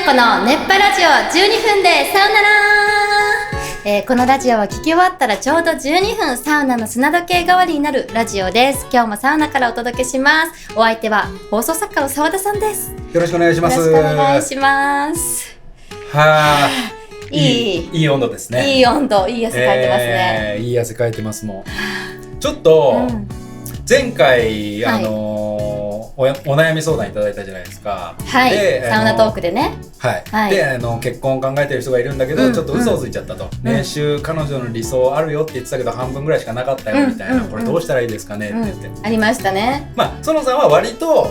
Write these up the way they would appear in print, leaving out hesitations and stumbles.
やこの熱波ラジオ12分でさよなら。このラジオは聞き終わったらちょうど12分サウナの砂時計代わりになるラジオです。今日もサウナからお届けします。お相手は放送作家の澤田さんです。よろしくお願いします。よろしくお願いします。はあ、いい温度ですね。いい温度、いい汗かいてますね。いい汗かいてますもん。ちょっと、前回お悩み相談いただいたじゃないですか。はい。でサウナトークでね。はい。で結婚を考えてる人がいるんだけど、ちょっと嘘をついちゃったと。年収彼女の理想あるよって言ってたけど半分ぐらいしかなかったよみたいな。これどうしたらいいですかねって言って。ありましたね。まあ園さんは割と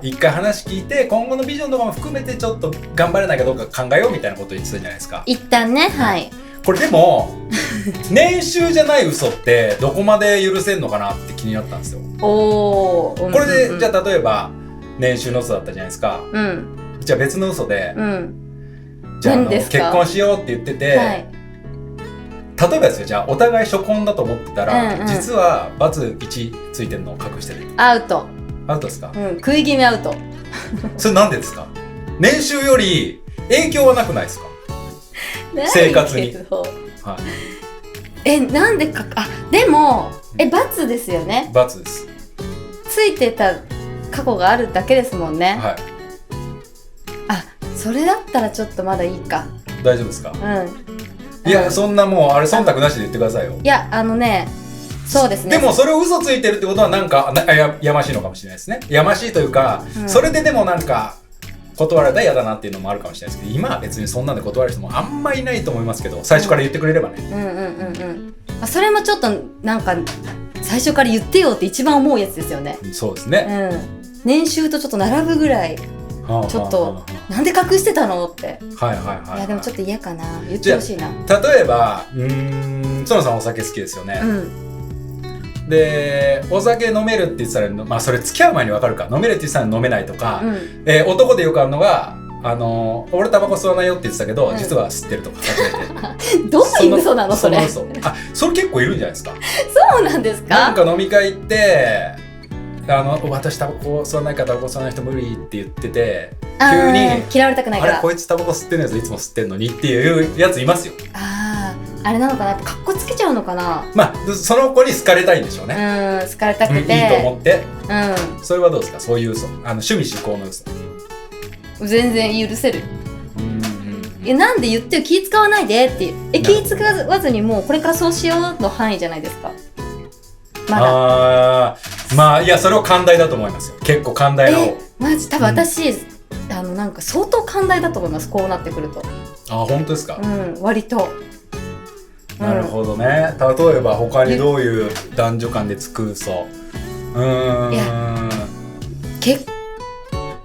一回話聞いて今後のビジョンとかも含めてちょっと頑張れないかどうか考えようみたいなことを言ってたじゃないですか。一旦ね、はい。これでも年収じゃない嘘ってどこまで許せんのかなって気になったんですよ。これでじゃあ例えば年収の嘘だったじゃないですか。じゃあ別の嘘で、じゃあ結婚しようって言ってて、例えばですよ、じゃあお互い初婚だと思ってたら、実はバツ1ついてるのを隠してる。アウトですか？食い気味アウト。それなんでですか？年収より影響はなくないですか？生活に。なんでか、でも×ですよね。×です。ついてた過去があるだけですもんね。それだったらちょっとまだいいか。大丈夫ですか？いや、そんなもうあれ忖度なしで言ってくださいよ。いや、そうですね。でもそれを嘘ついてるってことはなんかやましいのかもしれないですね。やましいというか、それででもなんか断られたら嫌だなっていうのもあるかもしれないですけど、今は別にそんなんで断る人もあんまいないと思いますけど、最初から言ってくれればね。それもちょっとなんか最初から言ってよって一番思うやつですよね。そうですね。年収とちょっと並ぶぐらいちょっとなんで隠してたのって。いやでもちょっと嫌かな。言ってほしいな。例えば園さんお酒好きですよね。でお酒飲めるって言ってたら、それ付き合う前に分かるか、飲めるって言ってたら飲めないとか、男でよくあるのが俺タバコ吸わないよって言ってたけど、実は吸ってるとか隠れて。どんな嘘なのそれ。それ結構いるんじゃないですか。そうなんですか。なんか飲み会行って私タバコ吸わないからタバコ吸わない人無理って言ってて、急に嫌われたくないから、あれこいつタバコ吸ってるやついつも吸ってんのにっていうやついますよ。あれなのかな、やっぱカッコつけちゃうのかな。その子に好かれたいんでしょうね。好かれたくて、いいと思って。それはどうですか、そういう嘘、趣味嗜好の嘘。全然許せる。なんで言ってよ、気使わないでっていう。気使わずにもうこれからそうしようの範囲じゃないですか。いやそれを寛大だと思いますよ。結構寛大な方。マジ多分私、なんか相当寛大だと思います、こうなってくると。本当ですか？割と。なるほどね。例えば他にどういう男女間でつく嘘。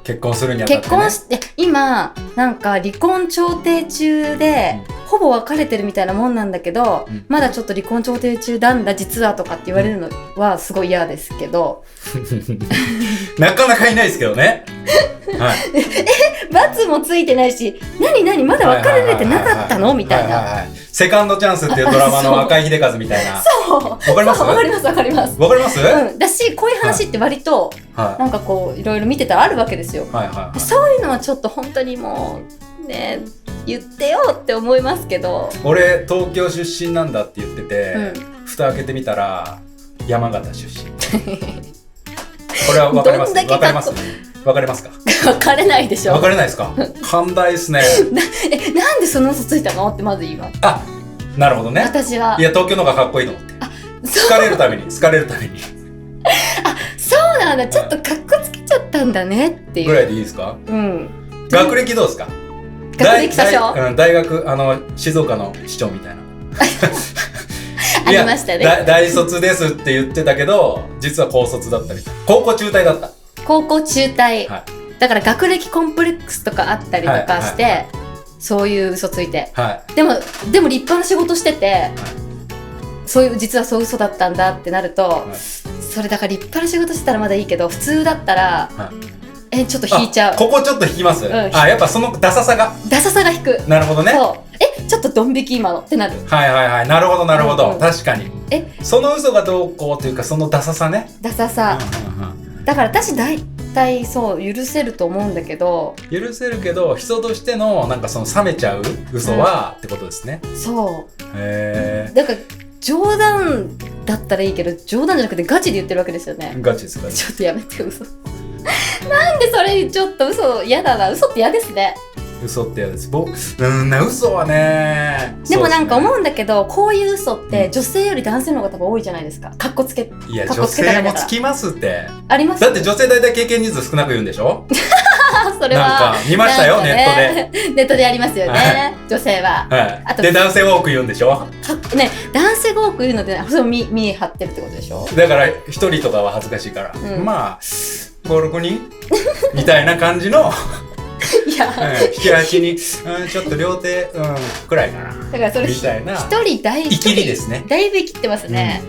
結婚するにあたってね。結婚して今なんか離婚調停中で、ほぼ別れてるみたいなもんなんだけど、まだちょっと離婚調停中なんだ実はとかって言われるのはすごい嫌ですけど。なかなかいないですけどね。罰もついてないし、何まだ別れられてなかったのみたいな。セカンドチャンスっていうドラマの赤井秀和みたいな。そう。わかります。わかります。わかります？だし、こういう話って割となんかこういろいろ見てたらあるわけですよ。そういうのはちょっと本当にもうね、言ってよって思いますけど。俺東京出身なんだって言ってて、蓋開けてみたら山形出身。これは分かります？分かります？分かりますか？分かれないでしょ。分かれないですか？寛大ですね。なんでその嘘ついたのってまず言います。なるほどね。私はいや東京の方がかっこいいと思って。好かれるために。そうなんだ。ちょっとかっこつけちゃったんだねっていうぐらいでいいですか？学歴どうですか？学歴詐称？大学静岡の市長みたいな。ありましたね。大卒ですって言ってたけど実は高卒だったみたいな。高校中退だった。高校中退、だから学歴コンプレックスとかあったりとかして、そういう嘘ついて、でも立派な仕事してて、実はそういう嘘だったんだってなると、それだから立派な仕事してたらまだいいけど、普通だったら、ちょっと引いちゃう。ここちょっと引きます。やっぱそのダサさが引く。なるほどね。ちょっとドン引き今のってなる。なるほど、確かに。その嘘がどうこうというか、そのダサさね。ダサさ。だから私対そう許せると思うんだけど、許せるけど人としてのなんかその冷めちゃう嘘は、ってことですね。そうだから冗談だったらいいけど冗談じゃなくてガチで言ってるわけですよね。ガチですか。ちょっとやめて嘘なんでそれちょっと嘘嫌だな。嘘って嫌ですね。嘘って嫌です。嘘はね。でもなんか思うんだけど、こういう嘘って女性より男性の方が多分多いじゃないですか。かっこつけいや女性もつきますって。あります。だって女性大体経験人数少なく言うんでしょそれはなんか見ましたよ、ね、ネットでやりますよね、女性は、あとで男性多く言うんでしょね。男性が多く言うのでそれを見張ってるってことでしょ。だから一人とかは恥ずかしいから、まあ5、6人みたいな感じのいや、7、8人、ちょっと両手、くらいかな。だからそれみたいな。一人だいぶ生きりですね。だいぶ生きってますね。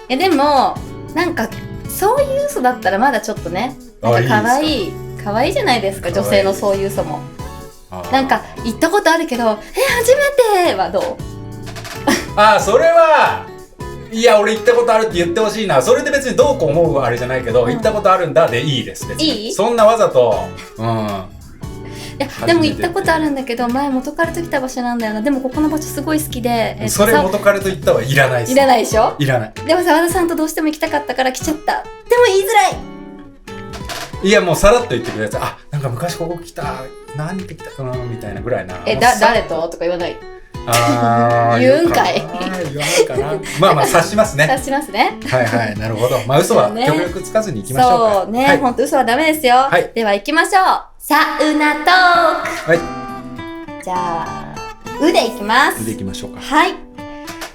でもなんかそういう嘘だったらまだちょっとね、なんか可愛いじゃないですか、女性のそういう嘘も。なんか行ったことあるけど、初めてはどう？それはいや俺行ったことあるって言ってほしいな。それで別にどうこう思うあれじゃないけど、行ったことあるんだでいいです。別にいい？そんなわざといやでも行ったことあるんだけど、前元彼と来た場所なんだよな。でもここの場所すごい好きで、それ元彼と行ったはいらないです。いらないでしょ。いらない。でも澤田さんとどうしても行きたかったから来ちゃった。でも言いづらい。いやもうさらっと言ってくれるやつ。なんか昔ここ来た、何で来たかなみたいなぐらいな。誰ととか言わない。言うんかい。言わないかな。まあ察しますね。察しますね。はいはい、なるほど。嘘は極力つかずに行きましょうか。そうね、本当嘘はダメですよ。では行きましょう。サウナトーク。はい。じゃあうで行きます。うで行きましょうか。はい。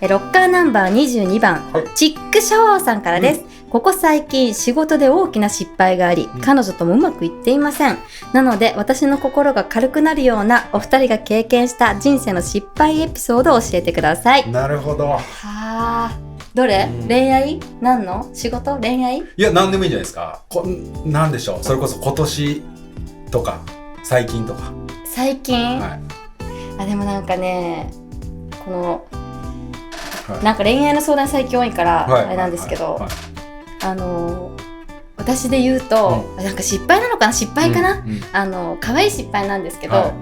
ロッカーナンバー22番、チックショーさんからです。ここ最近仕事で大きな失敗があり、彼女ともうまくいっていません。なので私の心が軽くなるようなお二人が経験した人生の失敗エピソードを教えてください。なるほど。どれ？恋愛？何の？仕事？恋愛？いや何でもいいんじゃないですか。なんでしょう。それこそ今年とか最近とか。最近？でもなんかね、このなんか恋愛の相談最近多いからあれなんですけど、私で言うと、なんか失敗なのかな、失敗かな、可愛い失敗なんですけど、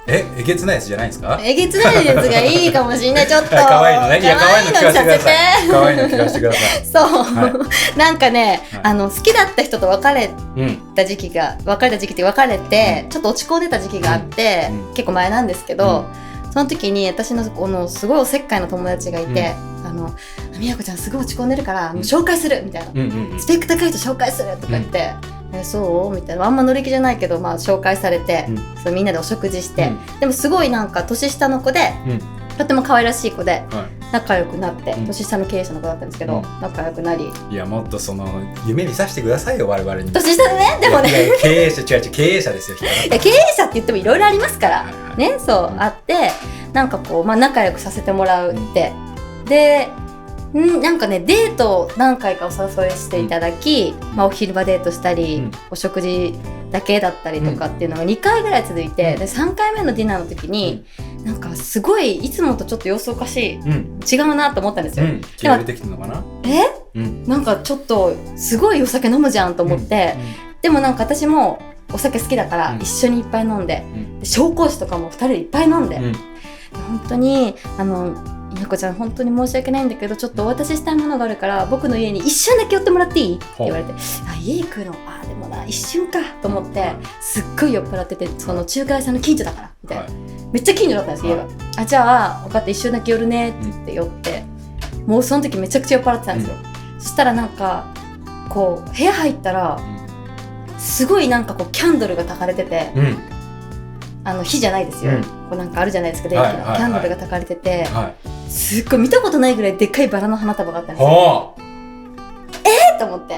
えげつないやつじゃないですか？えげつないやつがいいかもしれない。ちょっと可愛いのね。いや可愛いの聞かせてください。可愛いの聞かせてください。そう、なんかね、好きだった人と別れた時期って別れて、ちょっと落ち込んでた時期があって、結構前なんですけど、その時に私のこのすごいおせっかいの友達がいて、みやこちゃんすごい落ち込んでるから紹介するみたいな、スペック高い人紹介するとか言って、そうみたいな、あんま乗り気じゃないけど、紹介されて、そうみんなでお食事して、でもすごいなんか年下の子で、とても可愛らしい子で仲良くなって、年下の経営者の子だったんですけど、仲良くなり、いやもっとその夢見させてくださいよ、我々に。年下でね。でもね、経営者経営者ですよ。いや経営者って言ってもいろいろありますからね。そうあって、なんかこう仲良くさせてもらうって、でなんかね、デート何回かお誘いしていただき、お昼場デートしたり、お食事だけだったりとかっていうのが2回ぐらい続いて、で3回目のディナーの時に、なんかすごいいつもとちょっと様子おかしい、違うなと思ったんですよ。気が出てきたのかな。なんかちょっとすごいお酒飲むじゃんと思って、でもなんか私もお酒好きだから一緒にいっぱい飲んで、紹興酒とかも2人でいっぱい飲んで、本当にみやこちゃん本当に申し訳ないんだけど、ちょっとお渡ししたいものがあるから僕の家に一瞬だけ寄ってもらっていいって言われて、家行くのでもな一瞬かと思って、すっごい酔っ払ってて、その中華屋さんの近所だからみたいな、めっちゃ近所だったんです家が。じゃあ分かった、一瞬だけ寄るねって言って寄って、もうその時めちゃくちゃ酔っ払ってたんですよ。そしたらなんかこう部屋入ったら、すごいなんかこうキャンドルが焚かれてて、火じゃないですよ、こうなんかあるじゃないですか、電気のキャンドルが焚かれてて、すっごい見たことないぐらいでっかいバラの花束があったんですよ。と思って、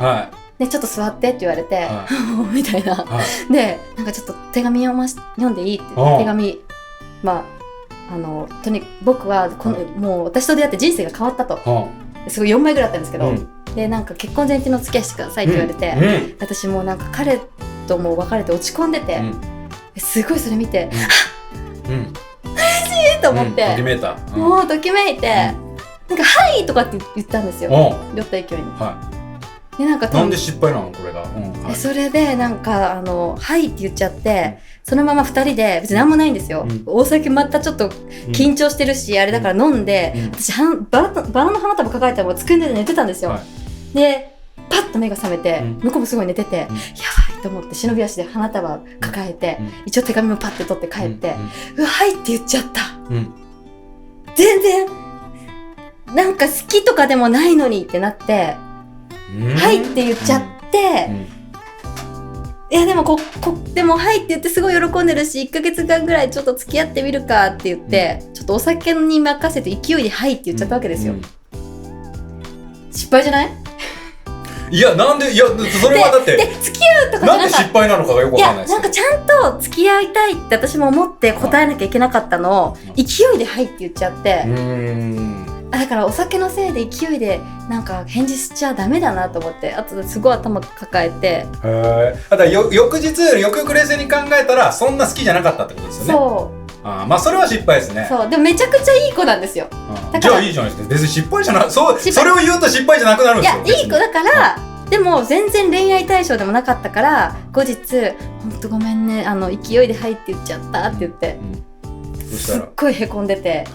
でちょっと座ってって言われて、みたいな、でなんかちょっと手紙読んでいいって、手紙、僕はもう私と出会って人生が変わったと、すごい4枚ぐらいあったんですけど、でなんか結婚前提のお付き合いしてくださいって言われて、私もうなんか彼とも別れて落ち込んでて、すごいそれ見て、嬉しいと思って、もうときめいて、なんかはいとかって言ったんですよ、酔った勢いに。でなんかなんで失敗なのこれが、はい、それでなんかはいって言っちゃって、そのまま2人で別に何もないんですよ、お酒またちょっと緊張してるし、あれだから飲んで、私バラの花束抱えたまま机で寝てたんですよ、でパッと目が覚めて、向こうもすごい寝てて、やばいと思って忍び足で花束抱えて、一応手紙もパッて取って帰って、うわはいって言っちゃった、全然なんか好きとかでもないのにってなって、はいって言っちゃって、いやでもでもはいって言ってすごい喜んでるし、1ヶ月間ぐらいちょっと付き合ってみるかって言って、ちょっとお酒に任せて勢いではいって言っちゃったわけですよ、失敗じゃない？いやなんで、いやそれはだってで付き合うとかじゃなんで失敗なのかがよくわかんないですけど、いやなんかちゃんと付き合いたいって私も思って答えなきゃいけなかったのを、勢いではいって言っちゃって、だからお酒のせいで勢いでなんか返事しちゃダメだなと思って、あとすごい頭抱えて、だから翌日よくよく冷静に考えたらそんな好きじゃなかったってことですよね。そうまあそれは失敗ですね。そうでもめちゃくちゃいい子なんですよ、じゃあいいじゃないですか。別に失敗じゃなそれを言うと失敗じゃなくなるんですよ。いやいい子だから、でも全然恋愛対象でもなかったから、後日ほんとごめんね勢いではいって言っちゃったって言って、すっごいへこんでて、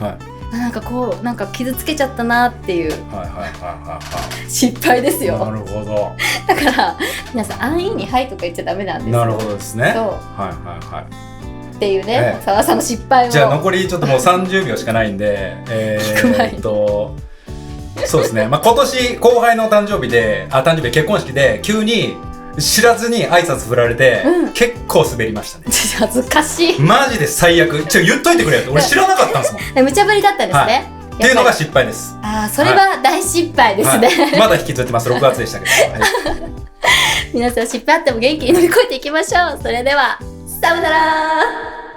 なんかこうなんか傷つけちゃったなっていう失敗ですよ。なるほど。だから皆さん安易にはいとか言っちゃダメなんですよ。なるほどですね。そうっていうね、澤さんの失敗を。じゃあ残りちょっともう30秒しかないんでそうですね、まあ、今年後輩の誕生日結婚式で急に知らずに挨拶振られて、結構滑りましたね。恥ずかしい。マジで最悪。言っといてくれよって。俺知らなかったんですもん。無茶ぶりだったんですね。っていうのが失敗です。それは大失敗ですね。まだ引きずってます。6月でしたけど。皆さん失敗あっても元気に乗り越えていきましょう。それではさよなら。